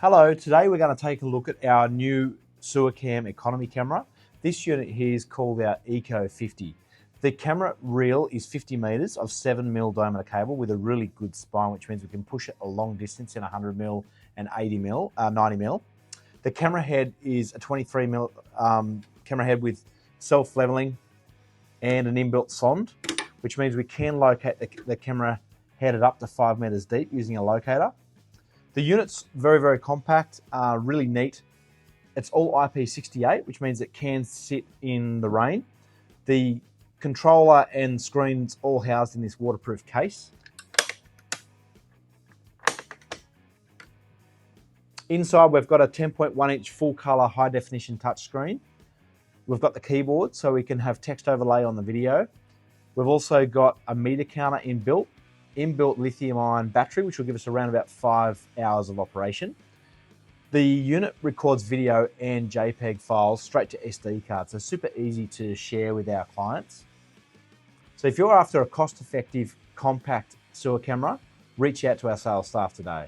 Hello, today we're going to take a look at our new Sewercam economy camera. This unit here is called our Eco-50. The camera reel is 50 metres of 7mm diameter cable with a really good spine, which means we can push it a long distance in 100mm and 90mm. The camera head is a 23mm camera head with self-leveling and an inbuilt sonde, which means we can locate the camera headed up to 5 metres deep using a locator. The unit's very, very compact, really neat. It's all IP68, which means it can sit in the rain. The controller and screens all housed in this waterproof case. Inside, we've got a 10.1-inch full-color high-definition touchscreen. We've got the keyboard, so we can have text overlay on the video. We've also got a meter counter inbuilt lithium-ion battery, which will give us around about 5 hours of operation. The unit records video and JPEG files straight to SD cards, so super easy to share with our clients. So if you're after a cost-effective, compact sewer camera, reach out to our sales staff today.